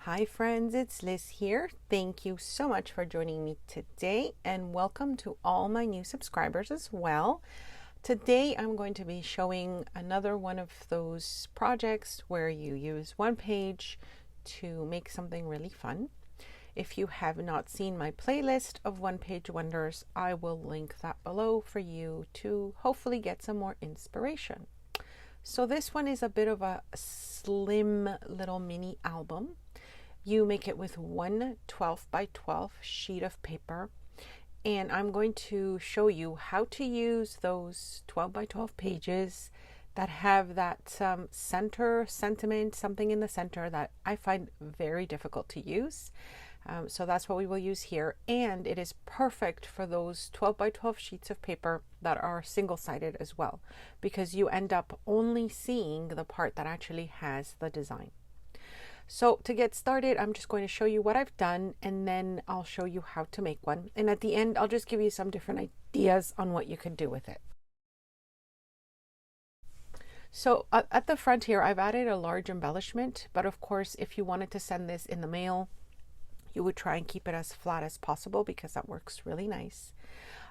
Hi friends, it's Liz here. Thank you so much for joining me today and welcome to all my new subscribers as well. Today I'm going to be showing another one of those projects where you use one page to make something really fun. If you have not seen my playlist of one-page wonders, I will link that below for you to hopefully get some more inspiration. So this one is a bit of a slim little mini album. You make it with one 12 by 12 sheet of paper, and I'm going to show you how to use those 12 by 12 pages that have that center sentiment, something in the center that I find very difficult to use. So that's what we will use here, and it is perfect for those 12 by 12 sheets of paper that are single-sided as well, because you end up only seeing the part that actually has the design. So to get started, I'm just going to show you what I've done, and then I'll show you how to make one. And at the end, I'll just give you some different ideas on what you can do with it. So at the front here, I've added a large embellishment, but of course, if you wanted to send this in the mail, you would try and keep it as flat as possible because that works really nice.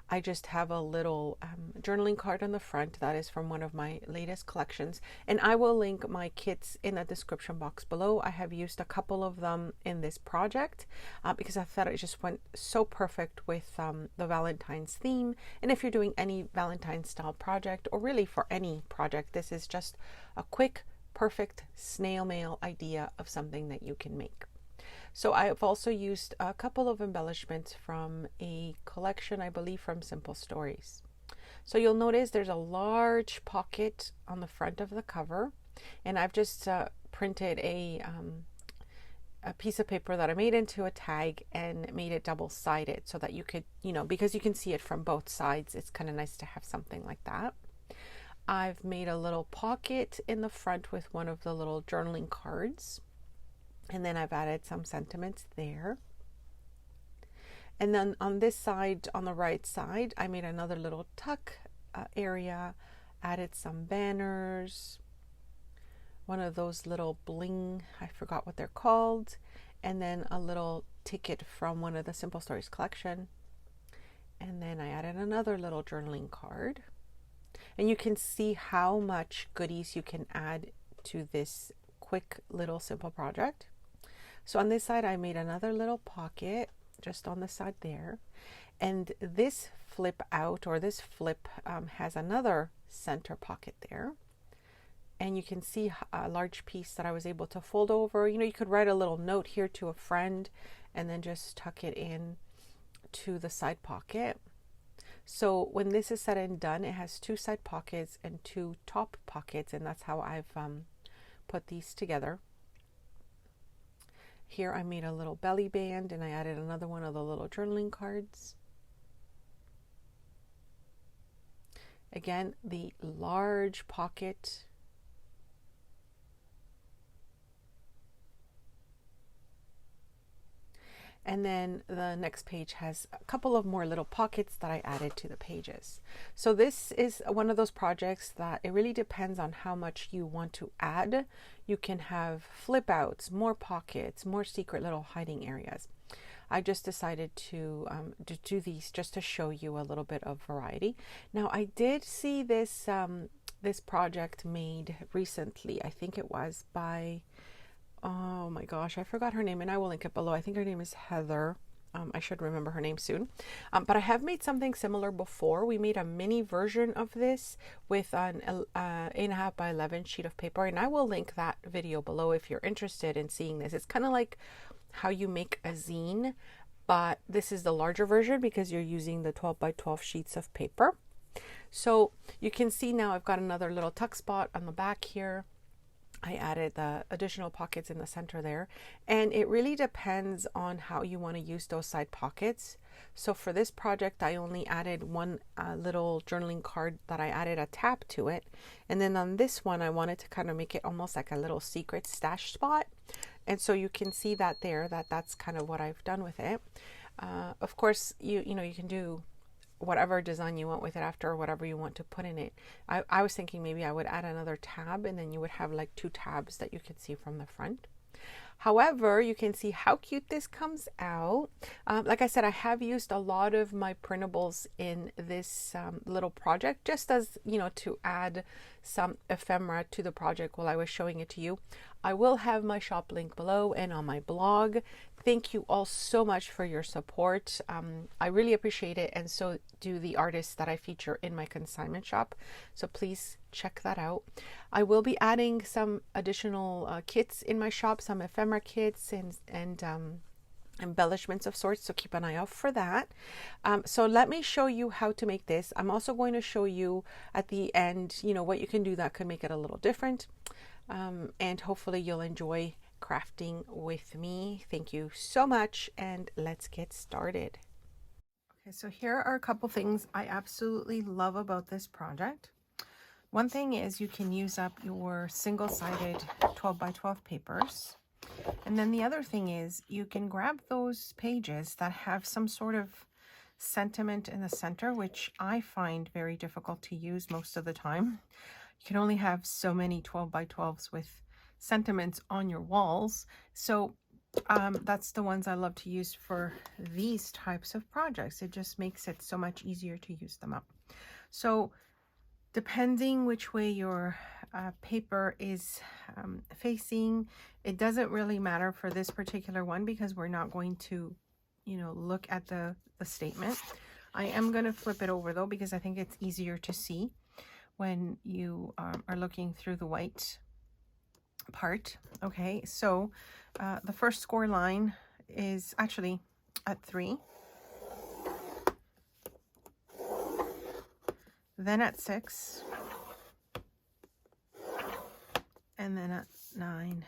I just have a little journaling card on the front that is from one of my latest collections, and I will link my kits in the description box below. I have used a couple of them in this project because I thought it just went so perfect with the Valentine's theme. And if you're doing any Valentine's style project, or really for any project, this is just a quick, perfect snail mail idea of something that you can make. So I've also used a couple of embellishments from a collection, I believe from Simple Stories. So you'll notice there's a large pocket on the front of the cover, and I've just printed a piece of paper that I made into a tag and made it double-sided so that you could, because you can see it from both sides, it's kind of nice to have something like that. I've made a little pocket in the front with one of the little journaling cards. And then I've added some sentiments there. And then on this side, on the right side, I made another little tuck area, added some banners, one of those little bling, I forgot what they're called, and then a little ticket from one of the Simple Stories collection. And then I added another little journaling card. And you can see how much goodies you can add to this quick little simple project. So on this side, I made another little pocket just on the side there. And this flip out, or this flip, has another center pocket there. And you can see a large piece that I was able to fold over. You could write a little note here to a friend and then just tuck it in to the side pocket. So when this is said and done, it has two side pockets and two top pockets, and that's how I've put these together. Here I made a little belly band, and I added another one of the little journaling cards. Again, the large pocket. And then the next page has a couple of more little pockets that I added to the pages. So this is one of those projects that it really depends on how much you want to add. You can have flip outs, more pockets, more secret little hiding areas. I just decided to do these just to show you a little bit of variety. Now I did see this, this project made recently. I think it was by, oh my gosh, I forgot her name, and I will link it below. I think her name is Heather. I should remember her name soon. But I have made something similar before. We made a mini version of this with an 8.5 by 11 sheet of paper, and I will link that video below if you're interested in seeing this. It's kind of like how you make a zine, but this is the larger version because you're using the 12 by 12 sheets of paper. So you can see now I've got another little tuck spot on the back here. I added the additional pockets in the center there, and it really depends on how you want to use those side pockets. So for this project, I only added one little journaling card that I added a tab to it, and then on this one I wanted to kind of make it almost like a little secret stash spot, and so you can see that there, that's kind of what I've done with it. Of course, you can do whatever design you want with it after, or whatever you want to put in it. I was thinking maybe I would add another tab, and then you would have like two tabs that you could see from the front. However, you can see how cute this comes out. Like I said, I have used a lot of my printables in this little project, just as, you know, to add some ephemera to the project while I was showing it to you. I will have my shop link below and on my blog. Thank you all so much for your support. I really appreciate it, and so do the artists that I feature in my consignment shop. So please check that out. I will be adding some additional kits in my shop, some ephemera kits and embellishments of sorts, so keep an eye out for that. So let me show you how to make this. I'm also going to show you at the end, you know, what you can do that could make it a little different, and hopefully you'll enjoy crafting with me. Thank you so much, and let's get started. Okay, so here are a couple things I absolutely love about this project. One thing is you can use up your single-sided 12 by 12 papers. And then the other thing is you can grab those pages that have some sort of sentiment in the center, which I find very difficult to use most of the time. You can only have so many 12 by 12s with sentiments on your walls. So that's the ones I love to use for these types of projects. It just makes it so much easier to use them up. So depending which way your paper is facing, it doesn't really matter for this particular one because we're not going to, you know, look at the statement. I am going to flip it over though because I think it's easier to see when you are looking through the white part. Okay, so the first score line is actually at 3, then at 6, and then at 9.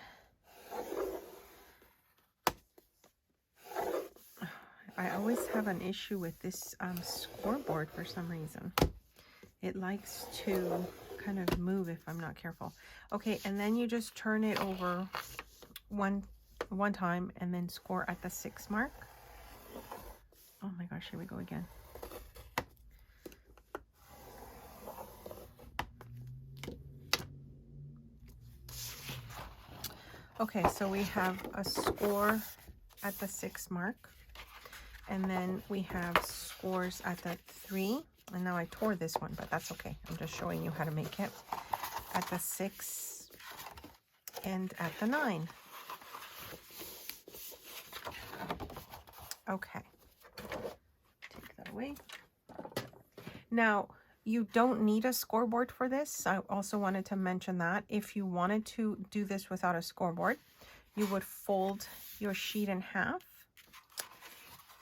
I always have an issue with this scoreboard for some reason. It likes to kind of move if I'm not careful. Okay, and then you just turn it over one time and then score at the 6 mark. Oh my gosh, here we go again. Okay, so we have a score at the 6 mark, and then we have scores at the 3, and now I tore this one, but that's okay. I'm just showing you how to make it. At the 6 and at the 9. Okay, take that away. Now, you don't need a scoreboard for this. I also wanted to mention that if you wanted to do this without a scoreboard, you would fold your sheet in half.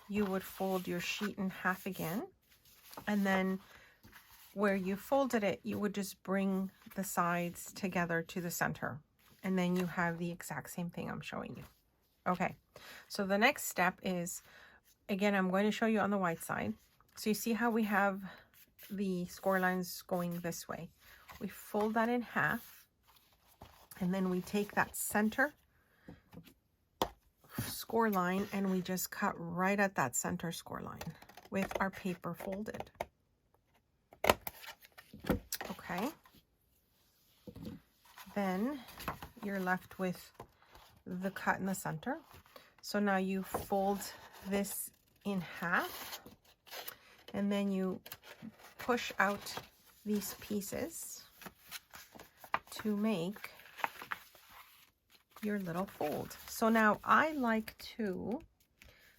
You would fold your sheet in half again. And then where you folded it, you would just bring the sides together to the center. And then you have the exact same thing I'm showing you. Okay, so the next step is, again, I'm going to show you on the white side. So you see how we have the score lines going this way. We fold that in half, and then we take that center score line and we just cut right at that center score line with our paper folded. Okay. Then you're left with the cut in the center. So now you fold this in half, and then you push out these pieces to make your little fold. So now I like to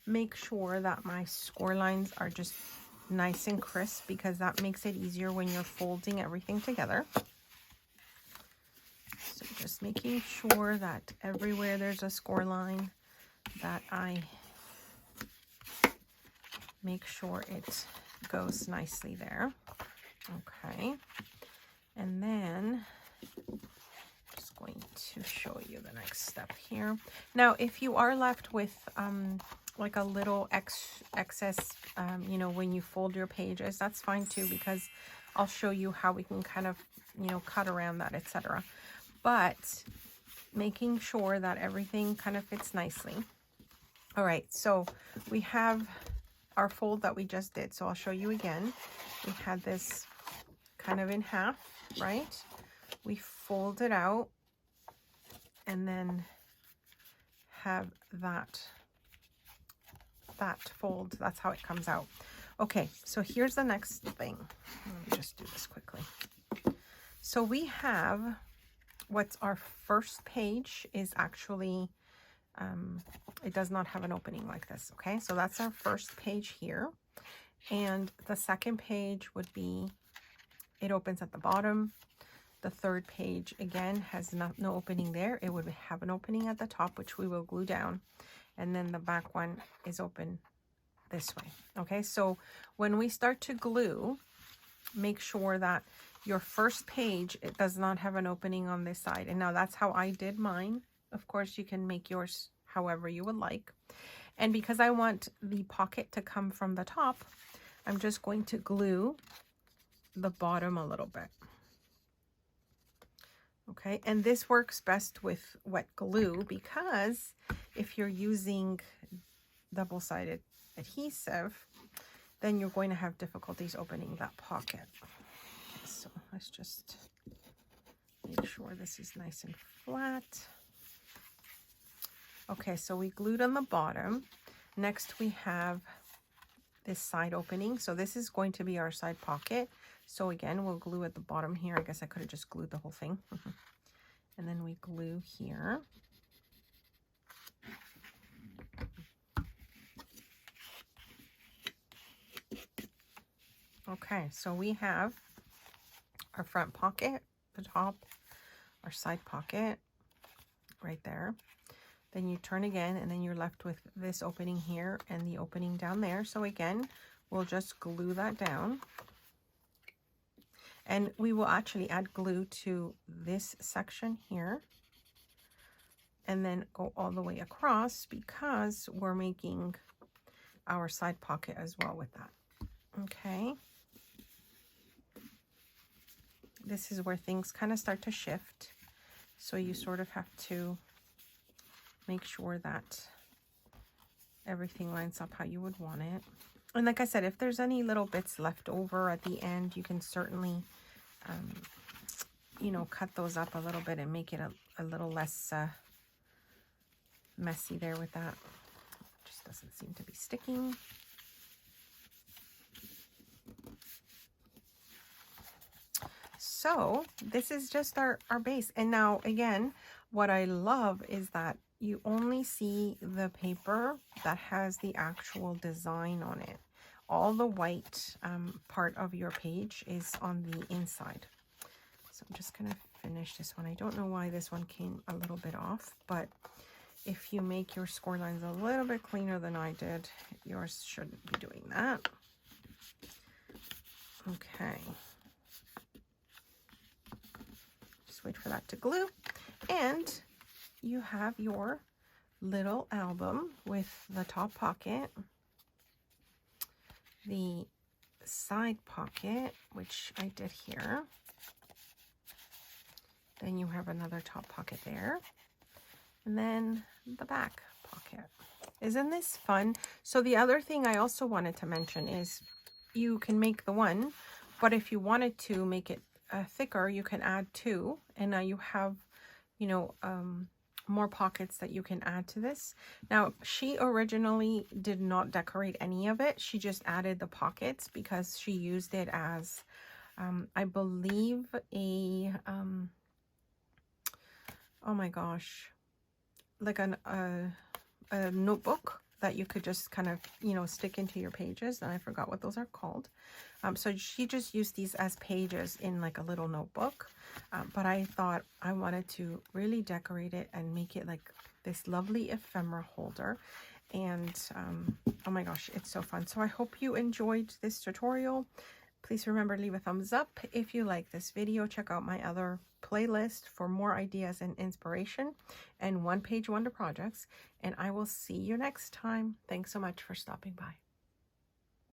make sure that my score lines are just nice and crisp because that makes it easier when you're folding everything together. So just making sure that everywhere there's a score line, that I make sure it goes nicely there. Okay, and then just going to show you the next step here. Now, if you are left with like a little excess, you know, when you fold your pages, that's fine too, because I'll show you how we can kind of, you know, cut around that, etc. But making sure that everything kind of fits nicely. All right, so we have our fold that we just did. So I'll show you again. We had this kind of in half, right? We fold it out and then have that fold. That's how it comes out. Okay, so here's the next thing. Let me just do this quickly. So we have what's our first page is actually, it does not have an opening like this. Okay, so that's our first page here. And the second page would be, it opens at the bottom. The third page, again, has no opening there. It would have an opening at the top, which we will glue down. And then the back one is open this way. Okay, so when we start to glue, make sure that your first page, it does not have an opening on this side. And now that's how I did mine. Of course, you can make yours however you would like. And because I want the pocket to come from the top, I'm just going to glue the bottom a little bit. Okay, and this works best with wet glue, because if you're using double-sided adhesive, then you're going to have difficulties opening that pocket. Okay, so let's just make sure this is nice and flat. Okay, so we glued on the bottom. Next we have this side opening. So this is going to be our side pocket. So again, we'll glue at the bottom here. I guess I could have just glued the whole thing. And then we glue here. Okay, so we have our front pocket, the top, our side pocket right there. Then you turn again, and then you're left with this opening here and the opening down there. So again, we'll just glue that down. And we will actually add glue to this section here. And then go all the way across, because we're making our side pocket as well with that. Okay. This is where things kind of start to shift. So you sort of have to make sure that everything lines up how you would want it. And like I said, if there's any little bits left over at the end, you can certainly, you know, cut those up a little bit and make it a little less messy there with that. Just doesn't seem to be sticking. So this is just our base. And now again, what I love is that you only see the paper that has the actual design on it. All the white part of your page is on the inside. So I'm just going to finish this one. I don't know why this one came a little bit off, but if you make your score lines a little bit cleaner than I did, yours shouldn't be doing that. Okay. Just wait for that to glue. And you have your little album with the top pocket, the side pocket, which I did here. Then you have another top pocket there. And then the back pocket. Isn't this fun? So the other thing I also wanted to mention is you can make the one, but if you wanted to make it thicker, you can add two. And now you have, you know, more pockets that you can add to this. Now, she originally did not decorate any of it. She just added the pockets because she used it as, I believe, a, oh my gosh, like a notebook that you could just kind of, you know, stick into your pages. And I forgot what those are called. So she just used these as pages in like a little notebook. But I thought I wanted to really decorate it and make it like this lovely ephemera holder. And oh my gosh, it's so fun. So I hope you enjoyed this tutorial. Please remember, leave a thumbs up if you like this video. Check out my other playlist for more ideas and inspiration and one-page wonder projects. And I will see you next time. Thanks so much for stopping by.